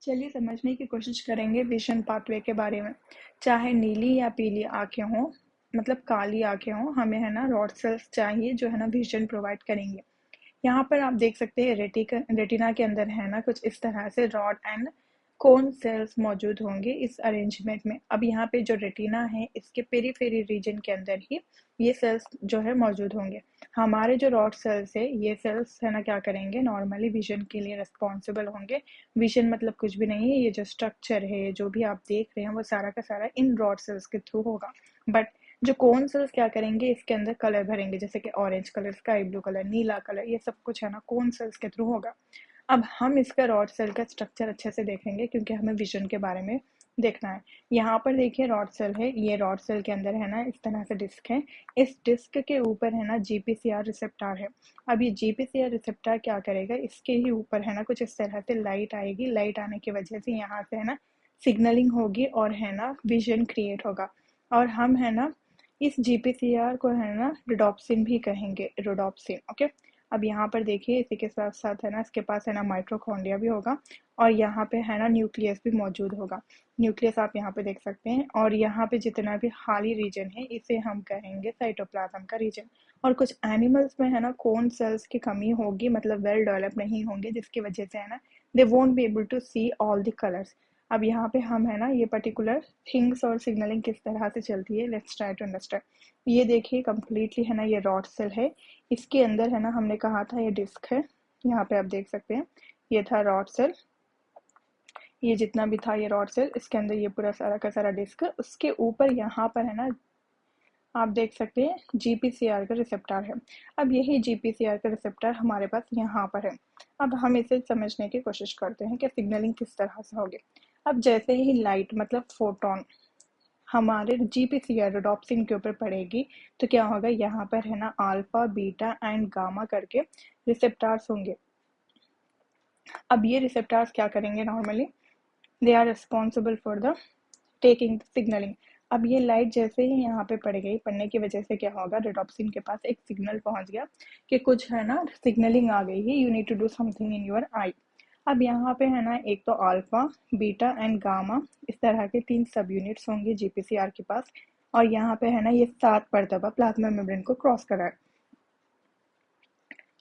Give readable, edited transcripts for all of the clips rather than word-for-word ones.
चलिए समझने की कोशिश करेंगे विजन पाथवे के बारे में। चाहे नीली या पीली आंखें हों, मतलब काली आंखें हों, हमें है ना रॉड सेल्स चाहिए जो है ना विजन प्रोवाइड करेंगे। यहाँ पर आप देख सकते हैं रेटिना के अंदर है ना कुछ इस तरह से रॉड एंड कोन सेल्स मौजूद होंगे इस अरेंजमेंट में। अब यहाँ पे जो रेटिना है इसके पेरीफेरी रीजन के अंदर ही ये सेल्स जो है मौजूद होंगे। हमारे जो रॉड सेल्स है ये सेल्स है ना क्या करेंगे, नॉर्मली विजन के लिए रिस्पॉन्सिबल होंगे। विजन मतलब कुछ भी नहीं है, ये जो स्ट्रक्चर है जो भी आप देख रहे हैं वो सारा का सारा इन रॉड सेल्स के थ्रू होगा। बट जो कोन सेल्स क्या करेंगे, इसके अंदर कलर भरेंगे, जैसे कि orange colour, sky blue colour, नीला कलर, ये सब कुछ है ना कोन सेल्स के थ्रू होगा। अब हम इसका रॉड सेल का स्ट्रक्चर अच्छे से देखेंगे क्योंकि हमें विजन के बारे में देखना है। यहाँ पर देखिए रॉड सेल है, ये रॉड सेल के अंदर है ना इस तरह से डिस्क है। इस डिस्क के ऊपर है ना जीपीसीआर रिसेप्टर है। अब ये जीपीसीआर रिसेप्टर क्या करेगा, इसके ही ऊपर है ना कुछ इस तरह से लाइट आएगी। लाइट आने की वजह से यहाँ से है ना सिग्नलिंग होगी और है ना विजन क्रिएट होगा। और हम है ना इस जीपीसीआर को है ना रोडोप्सिन भी कहेंगे, रोडोप्सिन। ओके, अब यहाँ पर देखिए इसी के साथ साथ है ना इसके पास है ना माइटोकॉन्ड्रिया भी होगा और यहाँ पे है ना न्यूक्लियस भी मौजूद होगा। न्यूक्लियस आप यहाँ पे देख सकते हैं और यहाँ पे जितना भी खाली रीजन है इसे हम कहेंगे साइटोप्लाज्म का रीजन। और कुछ एनिमल्स में है ना कोन सेल्स की कमी होगी, मतलब वेल डेवलप नहीं होंगे, जिसकी वजह से है ना they won't be able to see all the colours. अब यहाँ पे हम है ना ये पर्टिकुलर थिंग्स और सिग्नलिंग किस तरह से चलती है, लेट्स ट्राई टू अंडरस्टैंड। ये देखिए कंप्लीटली है ना ये रॉड सेल है। इसके अंदर है ना हमने कहा था ये डिस्क है, यहाँ पे आप देख सकते हैं ये था रॉड सेल। ये जितना भी था ये रॉड सेल, इसके अंदर ये पूरा सारा का सारा डिस्क, उसके ऊपर यहाँ पर है ना आप देख सकते हैं जीपीसीआर का रिसेप्टर है। अब यही जीपीसीआर का रिसेप्टर हमारे पास यहाँ पर है। अब हम इसे समझने की कोशिश करते हैं कि सिग्नलिंग किस तरह से होगी। अब जैसे ही लाइट मतलब फोटोन हमारे जीपीसीआर रोडोप्सिन के ऊपर पड़ेगी तो क्या होगा, यहाँ पर है ना अल्फा बीटा एंड गामा करके रिसेप्टर्स होंगे। अब ये रिसेप्टर्स क्या करेंगे, normally they are responsible for the taking signaling. अब ये लाइट जैसे ही यहाँ पे पड़ गई, पड़ने की वजह से क्या होगा, रोडोप्सिन के पास एक सिग्नल पहुंच गया कि कुछ है ना सिग्नलिंग आ गई है, you need to do something in your eye. अब यहाँ पे है ना एक तो अल्फा बीटा एंड गामा इस तरह के 3 सब यूनिट्स होंगे जीपीसीआर के पास। और यहाँ पे है ना ये 7 मरतबा प्लाज्मा मेम्ब्रेन को क्रॉस कर रहा है।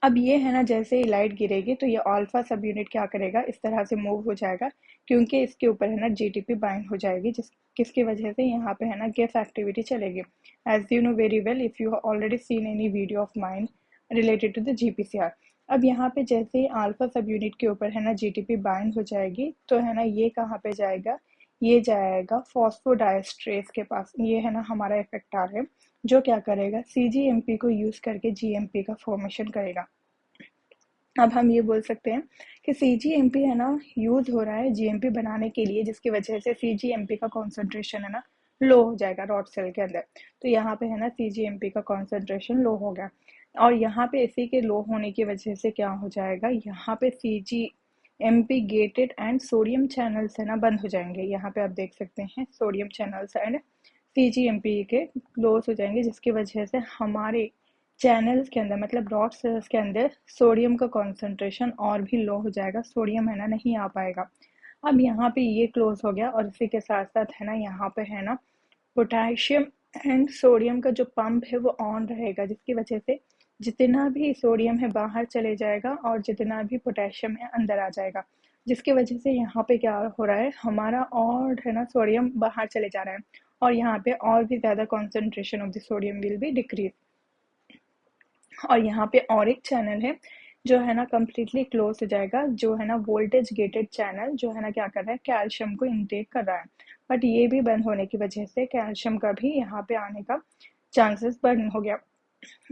अब ये है ना जैसे ही लाइट गिरेगी तो ये अल्फा सब यूनिट क्या करेगा, इस तरह से मूव हो जाएगा क्योंकि इसके ऊपर है ना जीटीपी बाइंड हो जाएगी, किसकी वजह से यहाँ पे है ना गैस एक्टिविटी चलेगी। As you know very well if you already seen any video of mine related to the GPCR. अब यहाँ पे जैसे ही अल्फा सब यूनिट के ऊपर है ना जीटीपी बाइंड हो जाएगी तो है ना ये कहाँ पे जाएगा, ये जाएगा फॉस्फोडाइस्ट्रेस के पास। ये है ना हमारा इफेक्टर है जो क्या करेगा, सीजीएमपी को यूज करके जीएमपी का फॉर्मेशन करेगा। अब हम ये बोल सकते हैं कि सीजीएमपी है ना यूज हो रहा है जीएमपी बनाने के लिए, जिसकी वजह से सीजीएमपी का कॉन्सेंट्रेशन है ना लो हो जाएगा रॉड सेल के अंदर। तो यहाँ पे है ना सीजीएमपी का कॉन्सेंट्रेशन लो हो गया और यहाँ पे इसी के लो होने की वजह से क्या हो जाएगा, यहाँ पे cGMP gated and sodium channels है ना बंद हो जाएंगे। यहाँ पे आप देख सकते हैं सोडियम चैनल्स एंड सीजीएमपी के क्लोज हो जाएंगे, जिसकी वजह से हमारे चैनल्स के अंदर मतलब रॉड सेल्स के अंदर सोडियम का कॉन्सेंट्रेशन और भी लो हो जाएगा, सोडियम है ना नहीं आ पाएगा। अब यहाँ पे ये क्लोज हो गया और इसी के साथ साथ है ना यहाँ पे है ना पोटेशियम एंड सोडियम का जो पंप है वो ऑन रहेगा, जिसकी वजह से जितना भी सोडियम है बाहर चले जाएगा और जितना भी पोटेशियम है अंदर आ जाएगा, जिसकी वजह से यहाँ पे क्या हो रहा है, हमारा और है ना सोडियम बाहर चले जा रहा है और यहाँ पे और भी ज़्यादा concentration of the sodium will be decrease. और यहाँ पे और एक चैनल है जो है ना कम्प्लीटली क्लोज हो जाएगा, जो है ना वोल्टेज गेटेड चैनल, जो है ना क्या कर रहा है, कैल्शियम को इनटेक कर रहा है। बट ये भी बंद होने की वजह से कैल्शियम का भी यहाँ पे आने का चांसेस बंद हो गया।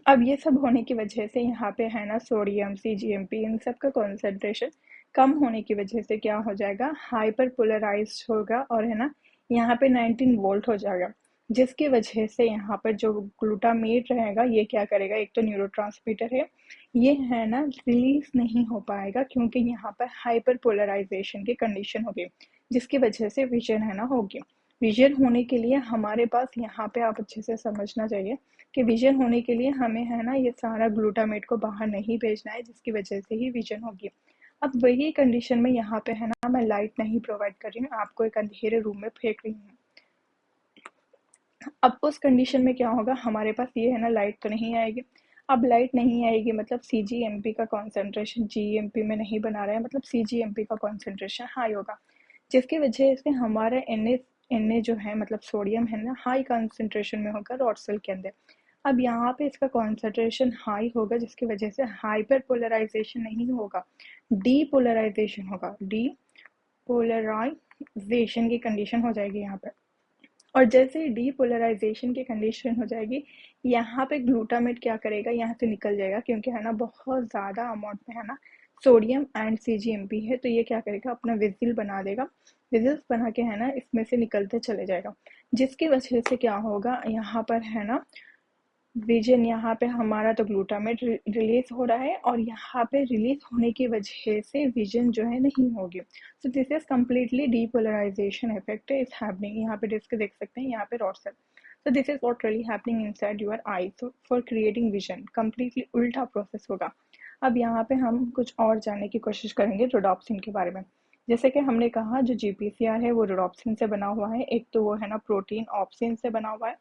अब ये सब होने की वजह से यहाँ पे है ना सोडियम सीजीएमपी इन सब का कॉन्सेंट्रेशन कम होने की वजह से क्या हो जाएगा, हाइपर पोलराइज होगा और है ना यहाँ पे 19 वोल्ट हो जाएगा, जिसकी वजह से यहाँ पर जो ग्लूटामेट रहेगा ये क्या करेगा, एक तो न्यूरोट्रांसमीटर है, ये है ना रिलीज नहीं हो पाएगा क्योंकि यहाँ पर हाइपर पोलराइजेशन की कंडीशन होगी, जिसकी वजह से विजन है ना होगी। विजन होने के लिए हमारे पास यहाँ पे आप अच्छे से समझना चाहिए कि विजन होने के लिए हमें है ना ये सारा ग्लूटामेट को बाहर नहीं भेजना है, जिसकी वजह से ही विजन होगी। अब वही कंडीशन में यहाँ पे है ना, मैं लाइट नहीं प्रोवाइड कर रही हूँ, आपको एक अंधेरे रूम में फेंक रही हूँ। अब उस कंडीशन में क्या होगा, हमारे पास ये है ना, लाइट तो नहीं आएगी। अब लाइट नहीं आएगी मतलब सीजीएमपी का कॉन्सेंट्रेशन जीएमपी में नहीं बना रहा है, मतलब सीजीएमपी का कॉन्सेंट्रेशन हाई होगा, जिसकी वजह से हमारा एन जो है मतलब सोडियम है ना, हाई कॉन्सेंट्रेशन में होगा रॉड सेल के अंदर। अब यहाँ पे इसका कॉन्सेंट्रेशन हाई होगा, जिसकी वजह से हाइपर पोलराइजेशन नहीं होगा, डीपोलराइजेशन होगा। डीपोलराइजेशन की कंडीशन हो जाएगी यहाँ पे। और जैसे ही डीपोलराइजेशन की कंडीशन हो जाएगी, यहाँ पे ग्लूटामेट क्या करेगा, यहाँ से निकल जाएगा, क्योंकि है ना बहुत ज़्यादा अमाउंट में है ना सोडियम एंड सीजीएमपी है, तो ये क्या करेगा, अपना विजिल बना देगा। विजिल्स बना के है ना इसमें से निकलते चले जाएगा, जिसकी वजह से क्या होगा, यहाँ पर है ना विजन, यहाँ पे हमारा तो ग्लूटामेट रिलीज हो रहा है, और यहाँ पे रिलीज होने की वजह से विजन जो है नहीं होगी। So this is completely depolarization effect is happening. यहाँ पे डिस्क देख सकते हैं, यहाँ पे rod cell. So this is what really happening inside your eye for creating vision. Completely उल्टा प्रोसेस होगा। अब यहाँ पे हम कुछ और जानने की कोशिश करेंगे रोडोप्सिन के बारे में। जैसे कि हमने कहा, जो जीपीसीआर है वो रोडोप्सिन से बना हुआ है। एक तो वो है ना प्रोटीन ऑप्सिन से बना हुआ है,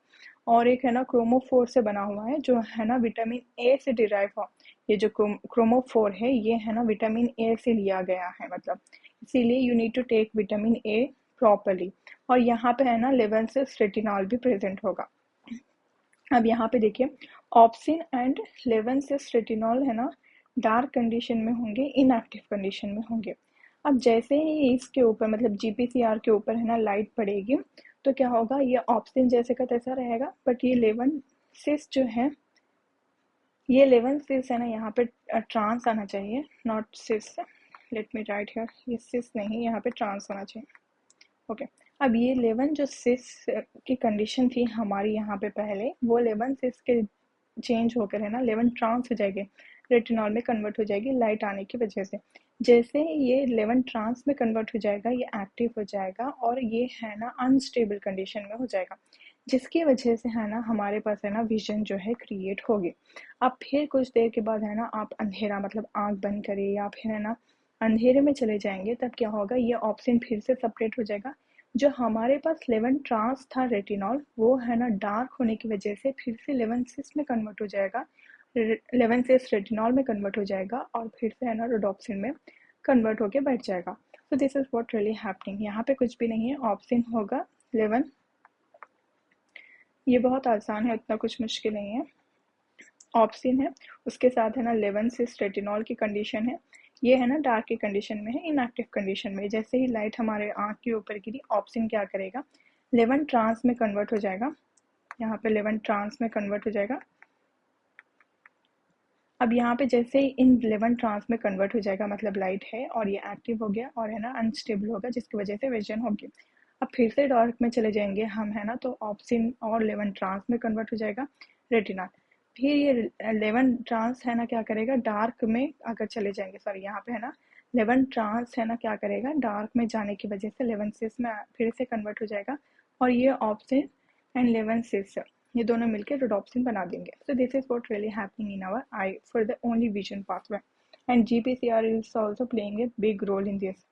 और एक है ना क्रोमोफोर से बना हुआ है, जो है ना विटामिन ए से डिराइव हुआ। ये जो क्रोमोफोर है, ये है ना विटामिन ए से लिया गया है, मतलब इसीलिए you need to take vitamin A properly. और यहाँ पे है ना लेवेंसिस रेटिनॉल भी प्रेजेंट होगा। अब यहाँ पे देखिए, ऑप्सिन एंड लेवेंसिस रेटिनॉल है ना डार्क कंडीशन में होंगे, इनएक्टिव कंडीशन में होंगे। अब जैसे ही इसके ऊपर मतलब जीपीसीआर के ऊपर है ना लाइट पड़ेगी, तो क्या होगा, ये ऑप्सिन जैसे का तैसा रहेगा, बट ये लेवेंसिस जो है, ये लेवेंसिस है ना, यहाँ पे ट्रांस आना चाहिए, not cis. Let me write here, ये सिस नहीं, यहाँ पे ट्रांस आना चाहिए। ओके। अब ये 11 जो सिस की कंडीशन थी हमारी यहाँ पे पहले, वो 11 सिस के चेंज होकर है ना 11 ट्रांस हो जाएगी, रेटिनॉल में कन्वर्ट हो जाएगी लाइट आने की वजह से। जैसे ये 11 ट्रांस में कन्वर्ट हो जाएगा, ये एक्टिव हो जाएगा, और ये है ना अनस्टेबल कंडीशन में हो जाएगा, जिसकी वजह से है ना हमारे पास है ना विजन जो है क्रिएट होगी। अब फिर कुछ देर के बाद है ना आप अंधेरा मतलब आंख बंद करें या फिर है ना अंधेरे में चले जाएंगे, तब क्या होगा, ये ऑप्शन फिर से सेपरेट हो जाएगा। जो हमारे पास 11 ट्रांस था रेटिनॉल, वो है ना डार्क होने की वजह से फिर से 11 सिस में कन्वर्ट हो जाएगा, 11 सिस रेटिनॉल में कन्वर्ट हो जाएगा, और फिर से है ना रोडोप्सिन में कन्वर्ट होके बैठ जाएगा। तो this is what really happening. यहाँ पे कुछ भी नहीं है, ऑप्सिन होगा 11, ये बहुत आसान है, उतना कुछ मुश्किल नहीं है। ऑप्सिन है, उसके साथ है ना 11 सिस रेटिनॉल की कंडीशन है, ये है ना डार्क की कंडीशन में है, इनएक्टिव कंडीशन में। जैसे ही लाइट हमारे आंख के ऊपर गिरी, ऑप्सिन क्या करेगा, 11 ट्रांस में कन्वर्ट हो जाएगा, यहाँ पे 11 ट्रांस में कन्वर्ट हो जाएगा। अब यहाँ पे जैसे ही इन 11 ट्रांस में कन्वर्ट हो जाएगा, मतलब लाइट है और ये एक्टिव हो गया और है ना अनस्टेबल होगा, जिसकी वजह से विजन होगी। अब फिर से डार्क में चले जाएंगे हम, है ना, तो ऑप्सिन और 11 ट्रांस में कन्वर्ट हो जाएगा रेटिना। फिर ये 11 ट्रांस है ना क्या करेगा, डार्क में अगर चले जाएंगे, सॉरी यहाँ पे है ना 11 ट्रांस है ना क्या करेगा, डार्क में जाने की वजह से 11 सिस में फिर से कन्वर्ट हो जाएगा, और ये ऑप्सिन एंड 11 सिस ये दोनों मिलकर रोडोप्सिन बना देंगे। So this is what really happening in our eye for the only vision pathway, and GPCR is also playing a big role in this.